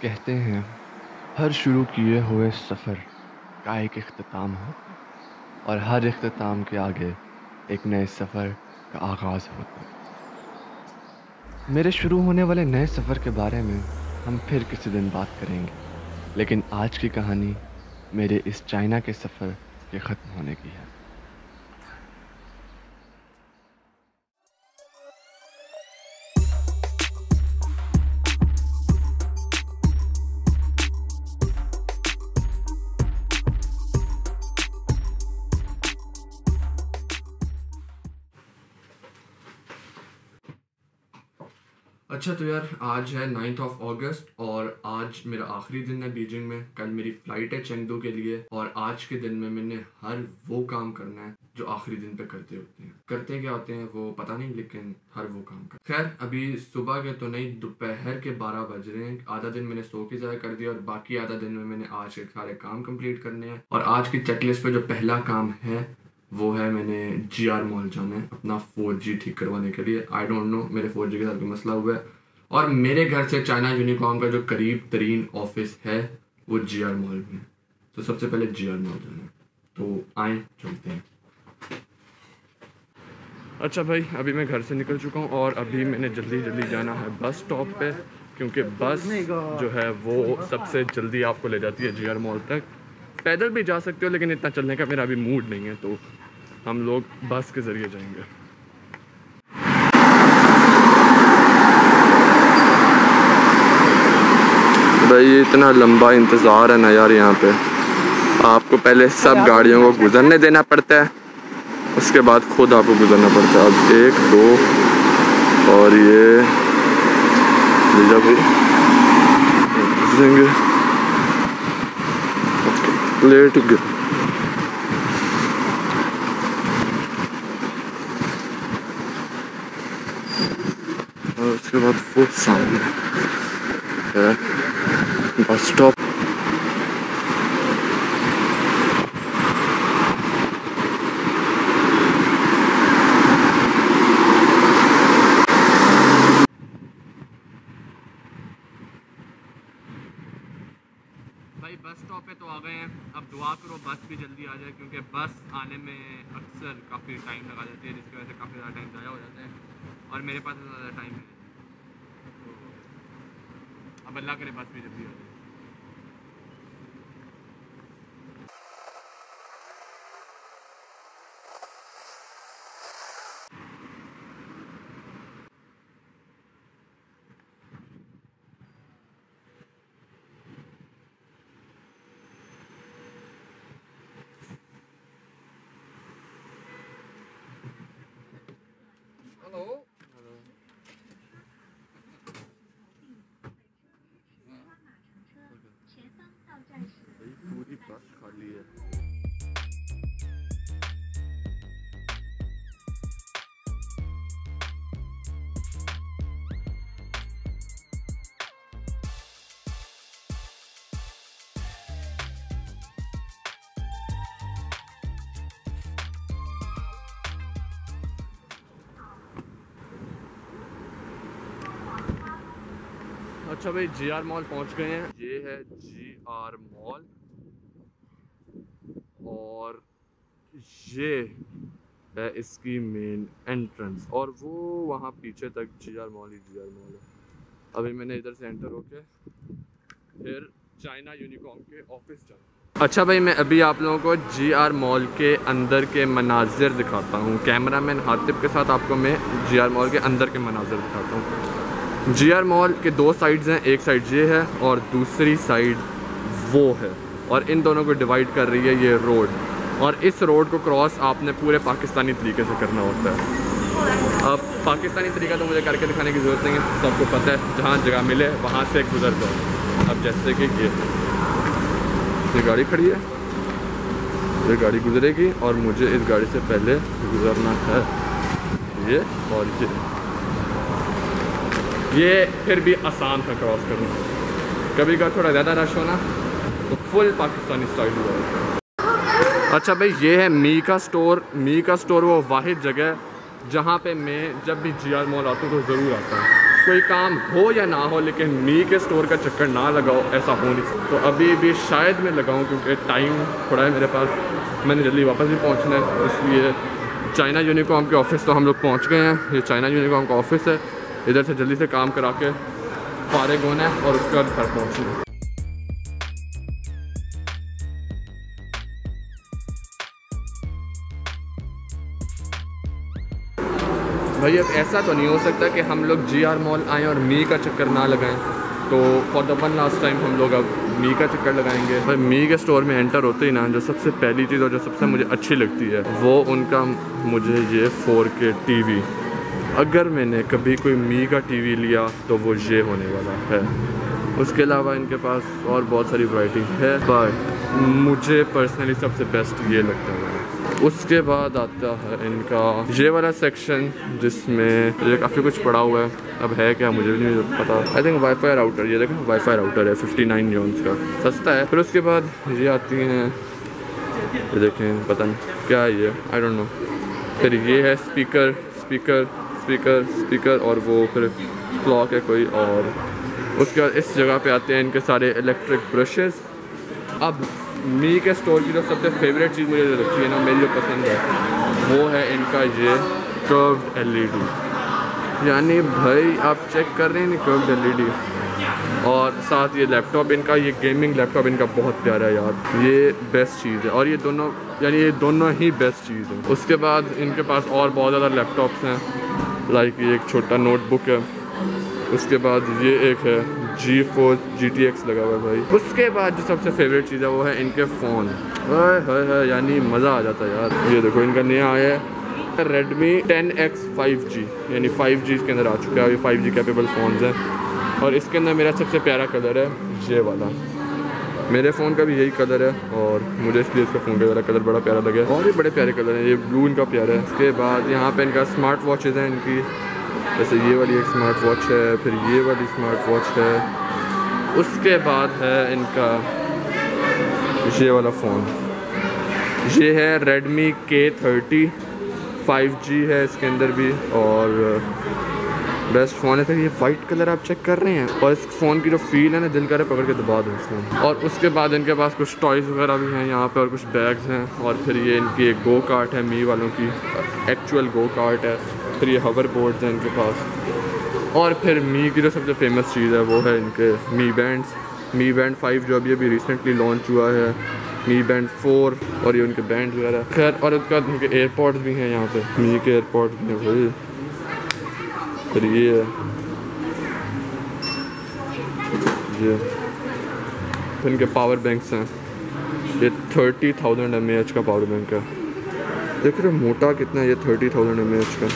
कहते हैं हर शुरू किए हुए सफ़र का एक इख्तिताम होता है और हर इख्तिताम के आगे एक नए सफ़र का आगाज़ होता है। मेरे शुरू होने वाले नए सफ़र के बारे में हम फिर किसी दिन बात करेंगे, लेकिन आज की कहानी मेरे इस चाइना के सफ़र के ख़त्म होने की है। अच्छा तो यार आज है 9th ऑफ अगस्त और आज मेरा आखिरी दिन है बीजिंग में। कल मेरी फ्लाइट है चेंगडू के लिए और आज के दिन में मैंने हर वो काम करना है जो आखिरी दिन पे करते होते हैं। करते क्या होते हैं वो पता नहीं, लेकिन हर वो काम कर। खैर अभी सुबह के तो नहीं, दोपहर के 12 बज रहे हैं। आधा दिन मैंने सो के ज़ाया कर दिया और बाकी आधा दिन में मैंने आज के सारे काम कंप्लीट करने हैं। और आज की चेकलिस्ट पे जो पहला काम है वो है मैंने GR मॉल जाना है अपना 4G ठीक करवाने के लिए। आई डोंट नो, मेरे 4G के साथ कोई मसला हुआ है। और मेरे घर से चाइना यूनिकॉर्न का जो करीब तरीन ऑफिस है वो GR मॉल में है, तो सबसे पहले GR मॉल जाना है। तो आए चलते हैं। अच्छा भाई, अभी मैं घर से निकल चुका हूँ और अभी मैंने जल्दी जाना है बस स्टॉप पे, क्योंकि बस जो है वो सबसे जल्दी आपको ले जाती है GR मॉल तक। पैदल भी जा सकते हो लेकिन इतना चलने का मेरा अभी मूड नहीं है, तो हम लोग बस के ज़रिए जाएंगे। भाई ये इतना लंबा इंतज़ार है ना यार, यहाँ पे आपको पहले सब गाड़ियों को गुजरने देना पड़ता है, उसके बाद खुद आपको गुजरना पड़ता है। अब 1 2 और ये लीजा भाई गुजरेंगे। लेट गए और उसके बाद वो सामने है बस स्टॉप। भाई बस स्टॉप पे तो आ गए हैं। अब दुआ करो बस भी जल्दी आ जाए, क्योंकि बस आने में अक्सर काफ़ी टाइम लगा देती है, जिसकी वजह से काफ़ी ज़्यादा टाइम ज़ाया हो जाता है और मेरे पास ज़्यादा टाइम है। तो अब अल्लाह करे बस भी जल्दी आ जाए। पूरी बस खाली है। अच्छा भाई GR मॉल पहुंच गए हैं। ये है GR मॉल और ये है इसकी मेन एंट्रेंस और वो वहाँ पीछे तक GR मॉल है। अभी मैंने इधर से एंटर होके फिर चाइना यूनिकॉर्न के ऑफिस जाना। अच्छा भाई, मैं अभी आप लोगों को GR मॉल के अंदर के मनाजिर दिखाता हूँ। कैमरामैन हातिब के साथ आपको मैं GR मॉल के अंदर के मनाजिर दिखाता हूँ। GR मॉल के 2 साइड्स हैं, एक साइड ये है और दूसरी साइड वो है, और इन दोनों को डिवाइड कर रही है ये रोड। और इस रोड को क्रॉस आपने पूरे पाकिस्तानी तरीके से करना होता है। अब पाकिस्तानी तरीका तो मुझे करके दिखाने की ज़रूरत नहीं है, सबको पता है, जहाँ जगह मिले वहाँ से गुजर जाओ। अब जैसे कि ये गाड़ी खड़ी है, ये गाड़ी गुजरेगी और मुझे इस गाड़ी से पहले गुजरना है, ये और ये फिर भी आसान था क्रॉस करना। कभी का थोड़ा ज़्यादा रश होना तो फुल पाकिस्तानी स्टाइल हुआ। अच्छा भाई, ये है मी का स्टोर वो वाहिद जगह जहाँ पे मैं जब भी GR मॉल आता हूँ तो ज़रूर आता हूँ। कोई काम हो या ना हो लेकिन मी के स्टोर का चक्कर ना लगाओ, ऐसा हो नहीं सकता। तो अभी भी शायद मैं लगाऊं क्योंकि टाइम थोड़ा है मेरे पास, मैंने जल्दी वापस भी पहुंचना है। इसलिए चाइना यूनिकॉर्न के ऑफिस तो हम लोग पहुंच गए हैं। ये चाइना यूनिकॉर्न का ऑफिस है, इधर से जल्दी से काम करा के फारिग होना है और उसके बाद घर पहुँचना है। भाई अब ऐसा तो नहीं हो सकता कि हम लोग GR मॉल आएँ और मी का चक्कर ना लगाएं। तो for the one last time हम लोग अब मी का चक्कर लगाएंगे। भाई मी के स्टोर में एंटर होते ही ना जो सबसे पहली चीज़ और जो सबसे मुझे अच्छी लगती है वो उनका मुझे ये 4K टीवी। अगर मैंने कभी कोई मी का टीवी लिया तो वो ये होने वाला है। उसके अलावा इनके पास और बहुत सारी वैरायटी है, बट मुझे पर्सनली सबसे बेस्ट ये लगता है। उसके बाद आता है इनका ये वाला सेक्शन जिसमें ये काफ़ी कुछ पड़ा हुआ है। अब है क्या मुझे भी नहीं पता। आई थिंक वाईफाई राउटर, ये देखें वाईफाई राउटर है 59 यूनिट्स का, सस्ता है। फिर उसके बाद ये आती हैं, ये देखें पता नहीं क्या है ये, आई डोंट नो। फिर ये है स्पीकर स्पीकर स्पीकर स्पीकर और वो फिर क्लॉक है कोई। और उसके बाद इस जगह पे आते हैं इनके सारे इलेक्ट्रिक ब्रशेस। अब मी के स्टोर की जो सबसे फेवरेट चीज़ मुझे जो लगती है ना, मेरी जो पसंद है वो है इनका ये कर्व्ड LED। यानी भाई आप चेक कर रहे हैं ना कर्व्ड LED। और साथ ये लैपटॉप इनका, ये गेमिंग लैपटॉप इनका बहुत प्यारा है यार, ये बेस्ट चीज़ है। और ये दोनों यानी ये दोनों ही बेस्ट चीज़ है। उसके बाद इनके पास और बहुत ज़्यादा लैपटॉप्स हैं, लाइक ये एक छोटा नोटबुक है। उसके बाद ये एक है G4 GTX लगा हुआ है भाई। उसके बाद जो सबसे फेवरेट चीज़ है वो है इनके फ़ोन। है यानी मज़ा आ जाता है यार। ये देखो इनका नया आया है Redmi 10X 5G, यानी 5G इसके अंदर आ चुका है। ये 5G कैपेबल फ़ोन्स हैं। और इसके अंदर मेरा सबसे प्यारा कलर है ये वाला। मेरे फ़ोन का भी यही कलर है और मुझे इसलिए इसका फ़ोन का कलर बड़ा प्यारा लगे। और भी बड़े प्यारे कलर हैं, ये ब्लू इनका प्यारा है। उसके बाद यहाँ पे इनका स्मार्ट वॉचेज़ हैं इनकी, जैसे ये वाली एक स्मार्ट वॉच है, फिर ये वाली स्मार्ट वॉच है। उसके बाद है इनका ये वाला फ़ोन, ये है Redmi K30 5G है इसके अंदर भी, और बेस्ट फ़ोन है। फिर ये वाइट कलर आप चेक कर रहे हैं और इस फ़ोन की जो फील है ना, दिल करे पकड़ के दबा दो इस फ़ोन। और उसके बाद इनके पास कुछ टॉयज़ वगैरह भी हैं यहाँ पे और कुछ बैग्स हैं। और फिर ये इनकी एक गो कार्ट है मी वालों की, एक्चुअल गो कार्ट है। फिर ये हवर बोर्ड्स हैं इनके पास। और फिर मी की जो सबसे फेमस चीज़ है वो है इनके मी बैंड्स। मी बैंड 5 जो अभी रिसेंटली लॉन्च हुआ है, मी बैंड 4 और ये उनके बैंड वगैरह। खैर और उसके बाद उनके एयरपॉड्स भी हैं यहाँ पे, मी के एयरपॉड्स भी हैं भाई। फिर ये है ये फिर इनके पावर बैंक्स हैं, ये 30,000 mAh का पावर बैंक है। देख रहे मोटा कितना है ये 30,000 mAh का।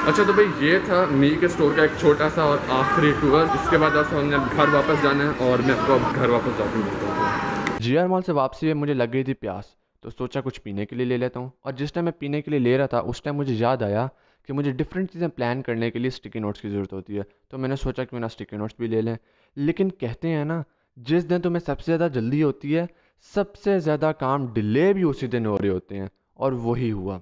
अच्छा तो भाई ये था मी के स्टोर का एक छोटा सा और आखिरी टूर। इसके बाद आपको हमने घर वापस जाना है और मैं आपको अब घर वापस जाके मिलता हूँ। GR मॉल से वापसी में मुझे लग गई थी प्यास, तो सोचा कुछ पीने के लिए ले लेता हूँ। और जिस टाइम मैं पीने के लिए ले रहा था उस टाइम मुझे याद आया कि मुझे डिफरेंट चीज़ें प्लान करने के लिए स्टिकी नोट्स की ज़रूरत होती है। तो मैंने सोचा क्यों ना स्टिकी नोट्स भी ले लें। लेकिन कहते हैं ना, जिस दिन तुम्हें सबसे ज़्यादा जल्दी होती है, सबसे ज़्यादा काम डिले भी उसी दिन हो रहे होते हैं। और वही हुआ।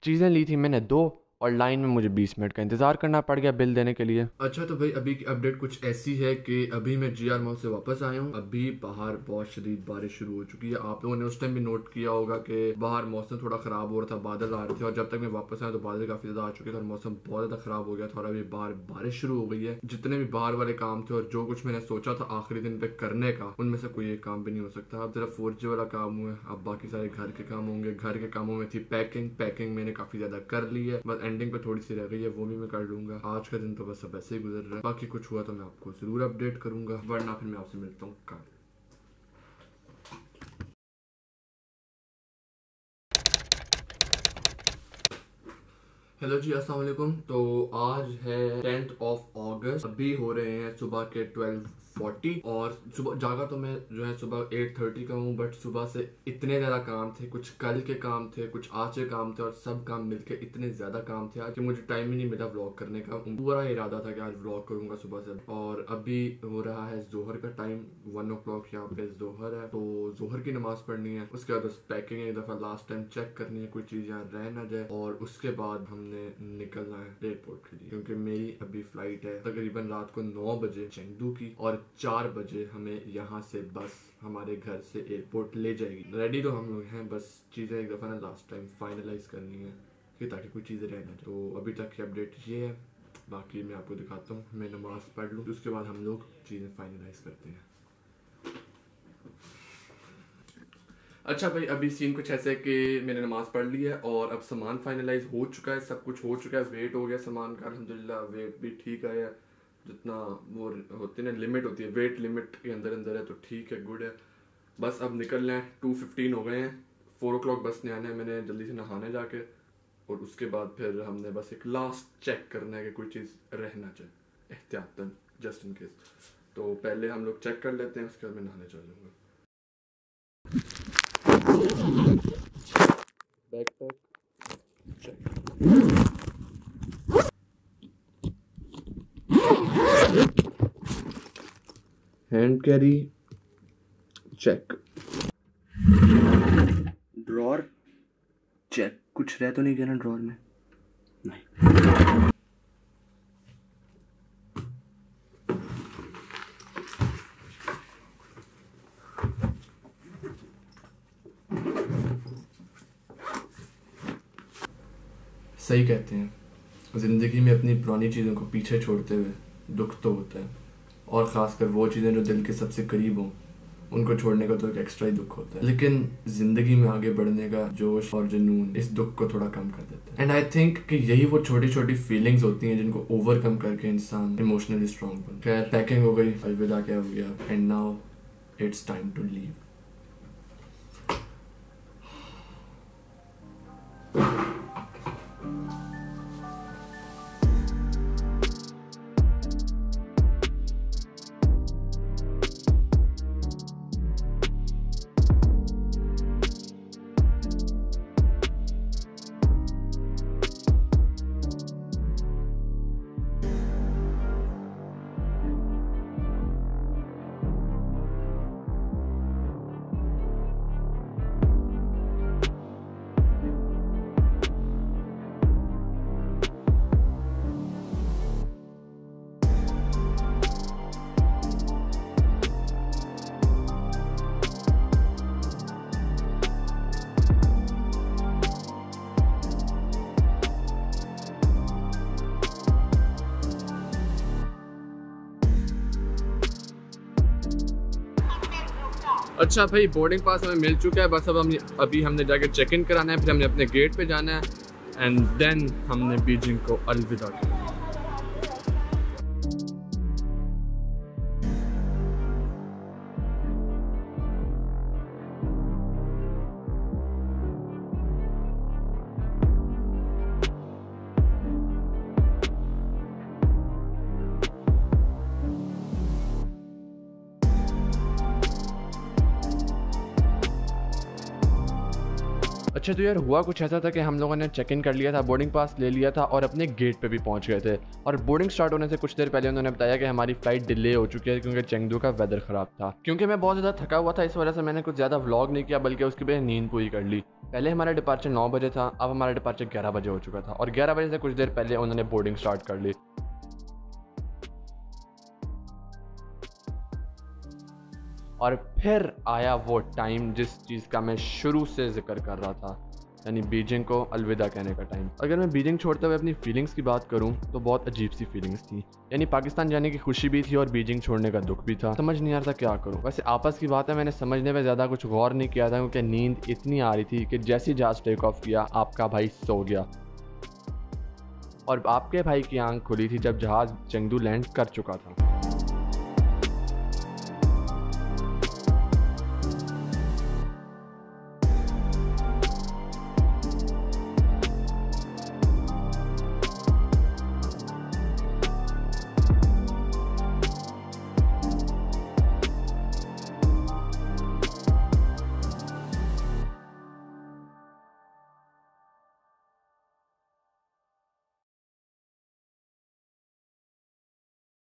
चीज़ें ली थी मैंने 2 और लाइन में मुझे 20 मिनट का इंतज़ार करना पड़ गया बिल देने के लिए। अच्छा तो भाई अभी की अपडेट कुछ ऐसी है कि अभी मैं GR मॉल से वापस आया हूँ। अभी बाहर बहुत शदीद बारिश शुरू हो चुकी है। आप लोगों ने उस टाइम भी नोट किया होगा कि बाहर मौसम थोड़ा ख़राब हो रहा था, बादल आ रहे थे। और जब तक मैं वापस आया तो बादल काफ़ी ज़्यादा आ चुके थे और मौसम बहुत ज़्यादा ख़राब हो गया था। और अभी बाहर बारिश शुरू हो गई है। जितने भी बाहर वाले काम थे और जो कुछ मैंने सोचा था आखिरी दिन पे करने का, उनमें से कोई एक काम भी नहीं हो सकता। अब सिर्फ 4G वाला काम हुआ है, अब बाकी सारे घर के काम होंगे। घर के कामों में थी पैकिंग मैंने काफ़ी ज़्यादा कर ली है, बस एंडिंग पे थोड़ी सी रह गई है, वो भी मैं कर लूंगा। आज का दिन तो बस अब ऐसे ही गुजर रहा है। बाकी कुछ हुआ तो मैं आपको जरूर अपडेट करूंगा, वरना फिर मैं आपसे मिलता हूँ कल। हेलो जी, अस्सलाम वालेकुम। तो आज है 10th of August। अभी हो रहे हैं सुबह के 12 40 और सुबह जागा तो मैं जो है सुबह 8:30 का हूँ, बट सुबह से इतने ज़्यादा काम थे, कुछ कल के काम थे, कुछ आज के काम थे और सब काम मिलके इतने ज़्यादा काम थे आज कि मुझे टाइम ही नहीं मिला व्लॉग करने का। पूरा इरादा था कि आज व्लॉग करूँगा सुबह से। और अभी हो रहा है जोहर का टाइम, 1 o'clock यहाँ पे जोहर है, तो जोहर की नमाज पढ़नी है। उसके बाद बस पैकिंग एक दफ़ा लास्ट टाइम चेक करनी है, कोई चीज़ यहाँ रह ना जाए, और उसके बाद हमने निकलना है एयरपोर्ट के लिए, क्योंकि मेरी अभी फ्लाइट है तकरीबन रात को 9 बजे चेंगदू की, और 4 बजे हमें यहाँ से बस हमारे घर से एयरपोर्ट ले जाएगी। रेडी तो हम लोग हैं, बस चीज़ें एक दफ़ा ना लास्ट टाइम फाइनलाइज करनी है कि ताकि कोई चीज़ें रह ना जाए। तो अभी तक की अपडेट ये है, बाकी मैं आपको दिखाता हूँ। मैं नमाज पढ़ लूँ, उसके बाद हम लोग चीज़ें फाइनलाइज करते हैं। अच्छा भाई, अभी सीन कुछ ऐसे है कि मैंने नमाज पढ़ ली है और अब सामान फाइनलाइज हो चुका है, सब कुछ हो चुका है, वेट हो गया सामान का अल्हम्दुलिल्लाह, वेट भी ठीक आया, जितना वो होती है ना लिमिट होती है, वेट लिमिट के अंदर अंदर है, तो ठीक है, गुड है। बस अब निकलना है, 2:15 हो गए हैं, 4 o'clock बस ने आना है, मैंने जल्दी से नहाने जाके, और उसके बाद फिर हमने बस एक लास्ट चेक करना है कि कोई चीज़ रहना चाहिए एहतियातन, जस्ट इन केस। तो पहले हम लोग चेक कर लेते हैं, उसके बाद मैं नहाने चल जाऊँगा। Backpack check, hand carry check, drawer check, कुछ रह तो नहीं गया ना ड्रॉर में? नहीं। सही कहते हैं, ज़िंदगी में अपनी पुरानी चीज़ों को पीछे छोड़ते हुए दुख तो होता है, और ख़ासकर वो चीज़ें जो दिल के सबसे करीब हों, उनको छोड़ने का तो एक एक्स्ट्रा ही दुख होता है। लेकिन ज़िंदगी में आगे बढ़ने का जोश और जुनून इस दुख को थोड़ा कम कर देता है। एंड आई थिंक कि यही वो छोटी छोटी फीलिंग्स होती हैं जिनको ओवरकम करके इंसान इमोशनली स्ट्रॉन्ग बनता है। खैर, पैकिंग हो गई, अलविदा क्या हो गया, and now it's time to leave. अच्छा भाई, बोर्डिंग पास हमें मिल चुका है, बस अब अभी हमने जाके चेक इन कराना है, फिर हमने अपने गेट पे जाना है, एंड देन हमने बीजिंग को अलविदा किया। अच्छा, तो यार हुआ कुछ ऐसा था कि हम लोगों ने चेक इन कर लिया था, बोर्डिंग पास ले लिया था और अपने गेट पे भी पहुंच गए थे, और बोर्डिंग स्टार्ट होने से कुछ देर पहले उन्होंने बताया कि हमारी फ्लाइट डिले हो चुकी है क्योंकि चेंगदू का वेदर ख़राब था। क्योंकि मैं बहुत ज़्यादा थका हुआ था, इस वजह से मैंने कुछ ज़्यादा व्लॉग नहीं किया, बल्कि उसकी वजह नींद पूरी कर ली। पहले हमारा डिपार्चर 9 बजे था, अब हमारा डिपार्चर 11 बजे हो चुका था, और 11 बजे से कुछ देर पहले उन्होंने बोर्डिंग स्टार्ट कर ली। और फिर आया वो टाइम जिस चीज़ का मैं शुरू से जिक्र कर रहा था, यानी बीजिंग को अलविदा कहने का टाइम। अगर मैं बीजिंग छोड़ते हुए अपनी फीलिंग्स की बात करूं तो बहुत अजीब सी फीलिंग्स थी, यानी पाकिस्तान जाने की खुशी भी थी और बीजिंग छोड़ने का दुख भी था। समझ नहीं आ रहा था क्या करूं। वैसे आपस की बात है, मैंने समझने में ज़्यादा कुछ गौर नहीं किया था क्योंकि नींद इतनी आ रही थी कि जैसे ही जहाज़ टेक ऑफ किया आपका भाई सो गया, और आपके भाई की आंख खुली थी जब जहाज़ चेंगदू लैंड कर चुका था।